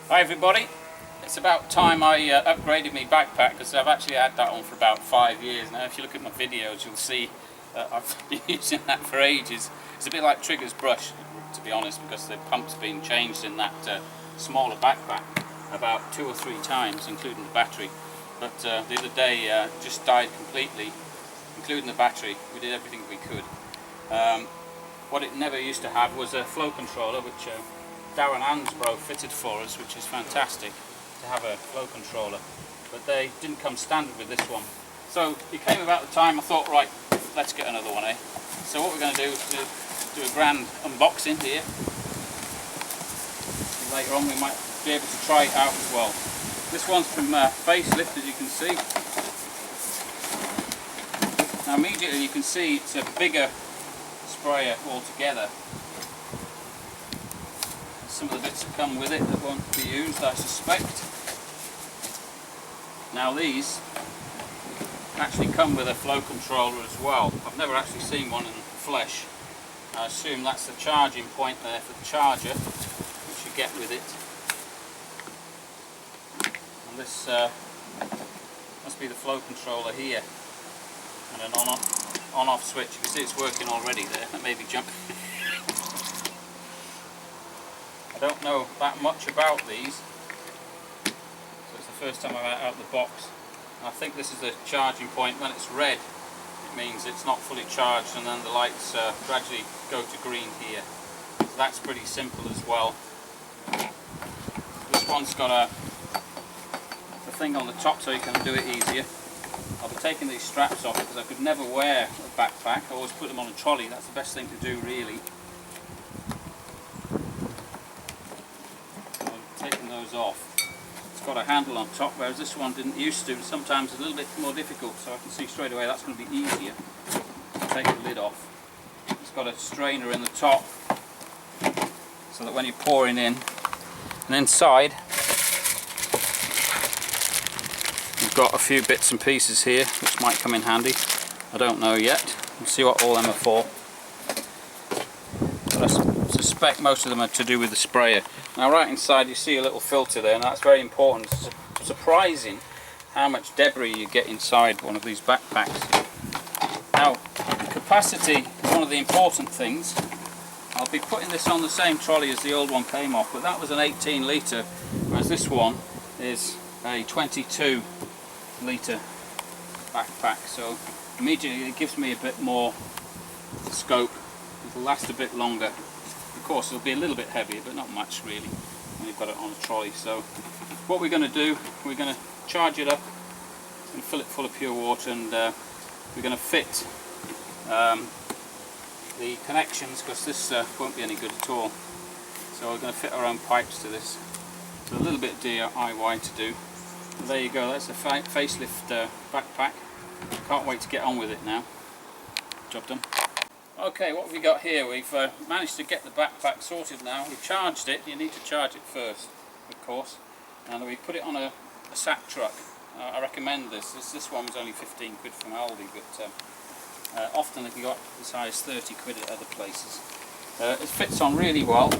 Hi everybody, it's about time I upgraded my backpack, because I've actually had that on for about 5 years now. If you look at my videos you'll see that I've been using that for ages. It's a bit like Trigger's brush, to be honest, because the pump's been changed in that smaller backpack about 2 or 3 times, including the battery. But the other day it just died completely, including the battery. We did everything we could. What it never used to have was a flow controller, which Darren Ansbro fitted for us, which is fantastic to have a flow controller, but they didn't come standard with this one. So it came about the time I thought, right, let's get another one, eh? So what we're going to do is do a grand unboxing here. Later on we might be able to try it out as well. This one's from Facelift, as you can see. Now immediately you can see it's a bigger sprayer altogether. Some of the bits that come with it that won't be used, I suspect. Now these actually come with a flow controller as well. I've never actually seen one in flesh. I assume that's the charging point there for the charger, which you get with it. And this must be the flow controller here, and an on-off switch. You can see it's working already there. That may be jumping. I don't know that much about these, so it's the first time I've had it out of the box. And I think this is the charging point. When it's red, it means it's not fully charged, and then the lights gradually go to green here. So that's pretty simple as well. This one's got a thing on the top so you can do it easier. I'll be taking these straps off because I could never wear a backpack. I always put them on a trolley. That's the best thing to do, really. Off. It's got a handle on top, whereas this one didn't used to. Sometimes a little bit more difficult, so I can see straight away that's going to be easier. Take the lid off. It's got a strainer in the top, so that when you're pouring in, and inside you've got a few bits and pieces here which might come in handy. I don't know yet. We'll see what all them are for. But I suspect most of them are to do with the sprayer. Now right inside you see a little filter there, and that's very important. It's surprising how much debris you get inside one of these backpacks. Now capacity is one of the important things. I'll be putting this on the same trolley as the old one came off, but that was an 18 litre, whereas this one is a 22 litre backpack, so immediately it gives me a bit more scope. It'll last a bit longer. Of course it'll be a little bit heavier, but not much really when you've got it on a trolley. So what we're going to do, we're going to charge it up and fill it full of pure water, and we're going to fit the connections, because this won't be any good at all. So we're going to fit our own pipes to this. So a little bit of DIY to do. So there you go, that's a Facelift backpack. Can't wait to get on with it now. Job done. Okay, what have we got here? We've managed to get the backpack sorted now. We've charged it. You need to charge it first, of course. And we put it on a sack truck. I recommend this. This one was only 15 quid from Aldi, but often they can go up as high as 30 quid at other places. It fits on really well.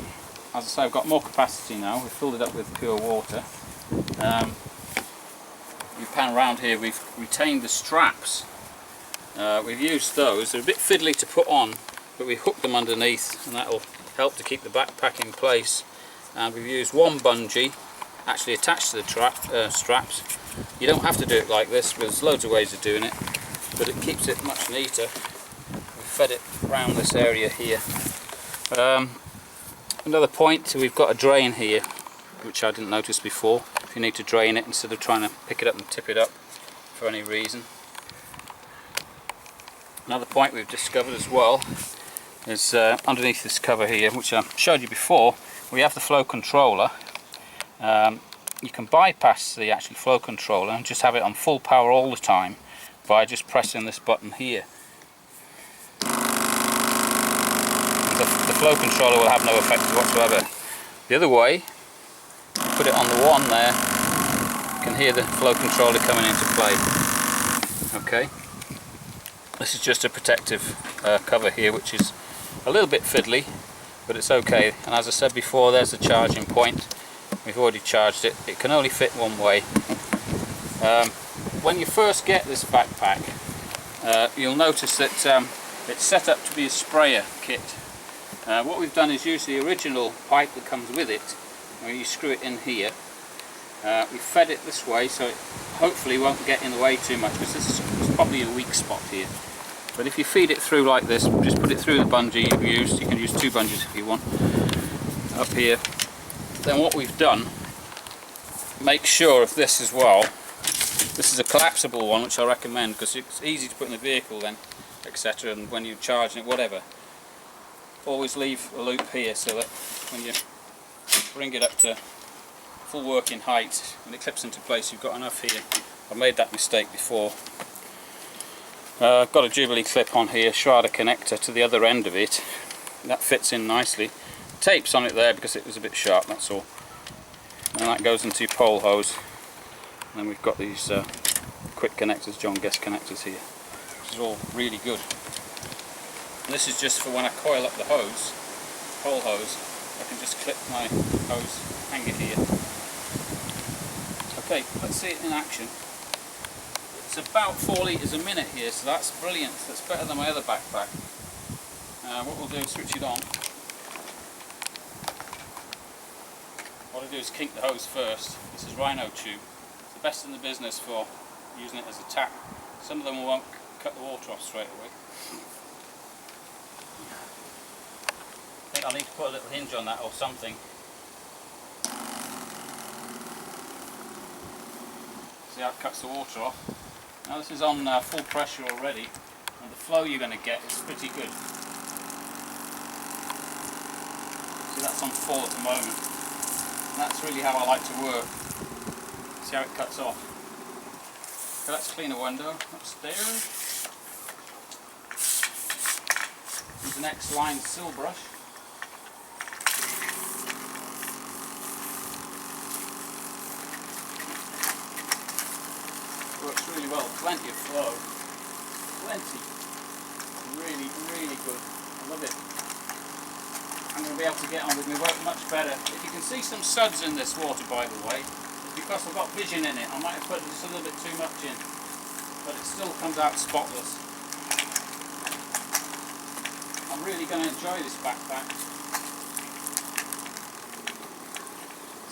As I say, I've got more capacity now. We've filled it up with pure water. You pan around here, we've retained the straps. We've used those. They're a bit fiddly to put on, but we hooked them underneath, and that will help to keep the backpack in place. And we've used one bungee actually attached to the straps. You don't have to do it like this, there's loads of ways of doing it, but it keeps it much neater. We've fed it around this area here. Another point, we've got a drain here, which I didn't notice before. If you need to drain it instead of trying to pick it up and tip it up for any reason. Another point we've discovered as well is underneath this cover here, which I showed you before, we have the flow controller. You can bypass the actual flow controller and just have it on full power all the time by just pressing this button here. The flow controller will have no effect whatsoever. The other way, put it on the one there, you can hear the flow controller coming into play. Okay. This is just a protective cover here, which is a little bit fiddly, but it's okay. And as I said before, there's the charging point. We've already charged it. It can only fit one way. When you first get this backpack, you'll notice that it's set up to be a sprayer kit. What we've done is use the original pipe that comes with it, and you screw it in here. We fed it this way so it hopefully won't get in the way too much, because this is probably a weak spot here. But if you feed it through like this, just put it through the bungee you've used. You can use 2 bungees if you want, up here. Then what we've done, make sure of this as well. This is a collapsible one, which I recommend because it's easy to put in the vehicle then, etc. And when you're charging it, whatever. Always leave a loop here so that when you bring it up to full working height, when it clips into place, you've got enough here. I've made that mistake before. I've got a Jubilee clip on here, Schrader connector to the other end of it. That fits in nicely. Tape's on it there because it was a bit sharp, that's all. And that goes into your pole hose. And then we've got these quick connectors, John Guest connectors here. This is all really good. And this is just for when I coil up the hose, pole hose, I can just clip my hose hanger here. Okay, let's see it in action. It's about 4 litres a minute here, so that's brilliant. That's better than my other backpack. What we'll do is switch it on. What I do is kink the hose first. This is Rhino tube. It's the best in the business for using it as a tap. Some of them won't cut the water off straight away. I think I'll need to put a little hinge on that or something. See how it cuts the water off. Now this is on full pressure already, and the flow you're going to get is pretty good. See, that's on full at the moment. And that's really how I like to work. See how it cuts off. Okay, let's clean a window upstairs. Use an X-line sill brush. Works really well, plenty of flow, plenty, really, really good, I love it. I'm going to be able to get on with my work much better. If you can see some suds in this water, by the way, it's because I've got vision in it. I might have put just a little bit too much in, but it still comes out spotless. I'm really going to enjoy this backpack.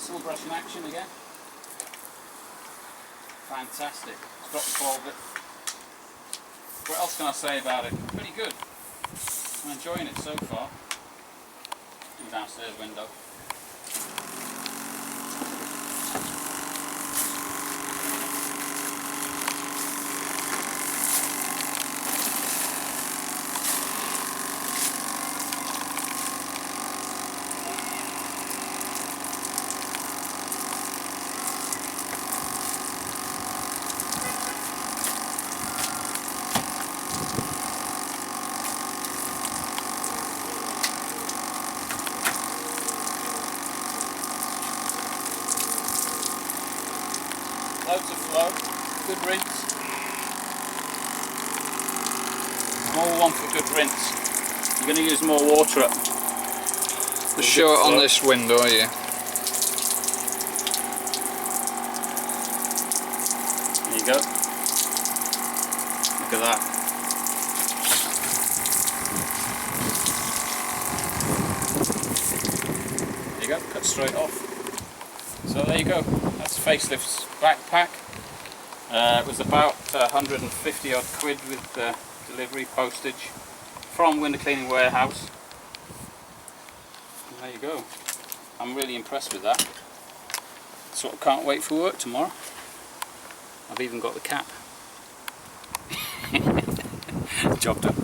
Sill brush in action again. Fantastic. It's got the ball bit. What else can I say about it? Pretty good. I'm enjoying it so far. Downstairs window. Loads of flow, good rinse. More one for good rinse. You're going to use more water up. For sure on this window, are you? There you go. Look at that. There you go, cut straight off. So there you go, that's Facelift's backpack. It was about 150 odd quid with delivery postage from Window Cleaning Warehouse. And there you go. I'm really impressed with that. Sort of can't wait for work tomorrow. I've even got the cap. Job done.